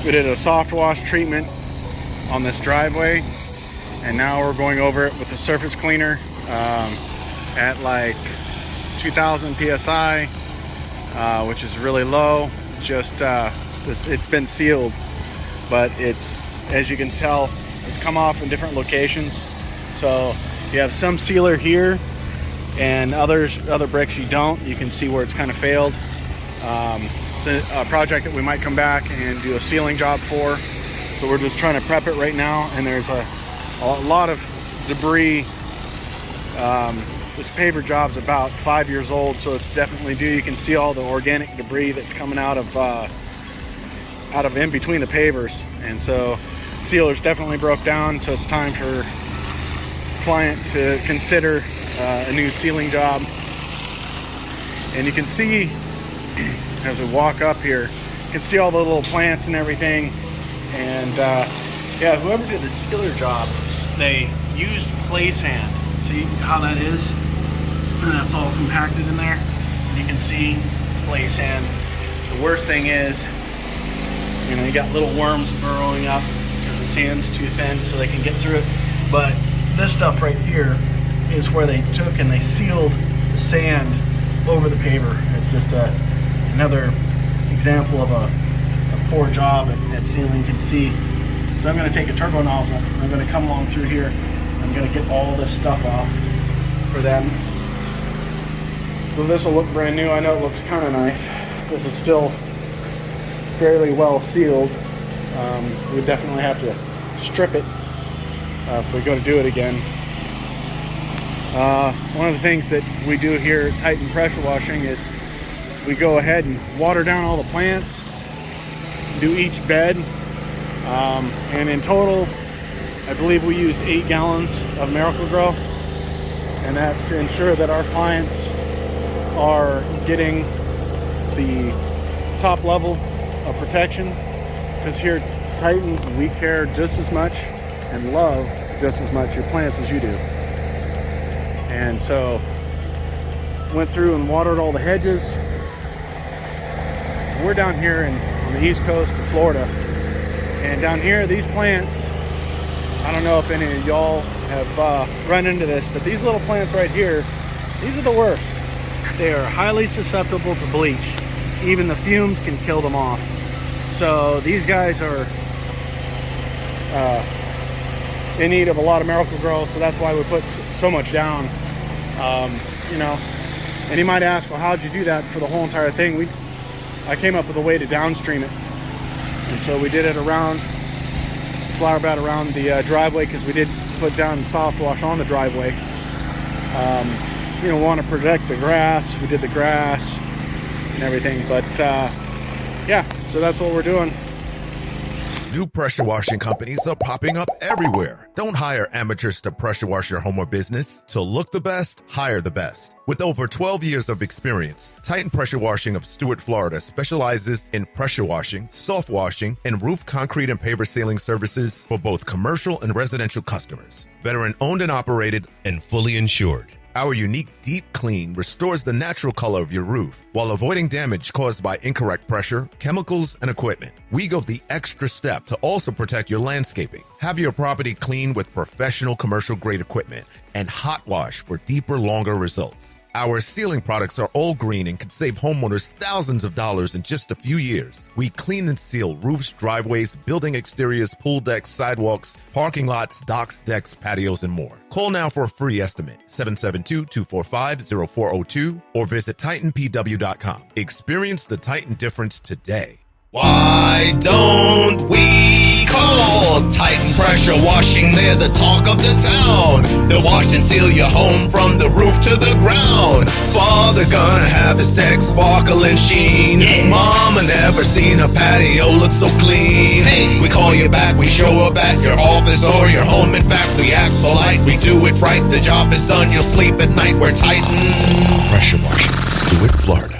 We did a soft wash treatment on this driveway, and now we're going over it with a surface cleaner at like 2000 psi, which is really low. Just it's been sealed, but it's, as you can tell, it's come off in different locations. So you have some sealer here, and other bricks you don't. You can see where it's kind of failed. It's a project that we might come back and do a sealing job for. So we're just trying to prep it right now, and there's a lot of debris. This paver job's about 5 years old, so it's definitely due. You can see all the organic debris that's coming out of in between the pavers, and so sealer's definitely broke down. So it's time for client to consider a new sealing job. And you can see as we walk up here, you can see all the little plants and everything. And yeah, whoever did the sealer job, they used play sand. See how that is? And that's all compacted in there. And you can see play sand. The worst thing is, you know, you got little worms burrowing up because the sand's too thin so they can get through it. But this stuff right here is where they took and they sealed the sand over the paver. It's just another example of a poor job at sealing. You can see. So I'm going to take a turbo nozzle. I'm going to come along through here. I'm going to get all this stuff off for them. So this will look brand new. I know it looks kind of nice. This is still fairly well sealed. We definitely have to strip it if we go to do it again. One of the things that we do here at Titan Pressure Washing is we go ahead and water down all the plants, do each bed, and in total I believe we used 8 gallons of Miracle-Gro, and that's to ensure that our clients are getting the top level of protection, because here at Titan we care just as much and love just as much your plants as you do. And so went through and watered all the hedges. We're down here on the east coast of Florida, and down here these plants, I don't know if any of y'all have run into this, but these little plants right here, these are the worst. They are highly susceptible to bleach. Even the fumes can kill them off. So these guys are in need of a lot of Miracle-Gro, so that's why we put so much down. You know, and you might ask, well, how'd you do that for the whole entire thing? I came up with a way to downstream it, and so we did it around flower bed around the driveway, because we did put down soft wash on the driveway. You know, want to protect the grass. We did the grass and everything, but yeah, so that's what we're doing. New pressure washing companies are popping up everywhere. Don't hire amateurs to pressure wash your home or business. To look the best, hire the best. With over 12 years of experience, Titan Pressure Washing of Stuart, Florida specializes in pressure washing, soft washing, and roof concrete and paver sealing services for both commercial and residential customers. Veteran owned and operated and fully insured. Our unique deep clean restores the natural color of your roof while avoiding damage caused by incorrect pressure, chemicals, and equipment. We go the extra step to also protect your landscaping. Have your property clean with professional commercial grade equipment and hot wash for deeper, longer results. Our sealing products are all green and can save homeowners thousands of dollars in just a few years. We clean and seal roofs, driveways, building exteriors, pool decks, sidewalks, parking lots, docks, decks, patios, and more. Call now for a free estimate, 772-245-0402, or visit TitanPW.com. Experience the Titan difference today. Why don't we call Titan Pressure Washing? They're the talk of the town. They'll wash and seal your home from the roof to the ground. Father gonna have his deck sparkle and sheen. Mama never seen a patio look so clean. We call you back, we show up at your office or your home. In fact, we act polite, we do it right. The job is done, you'll sleep at night. We're Titan Pressure Washing, Stuart, Florida.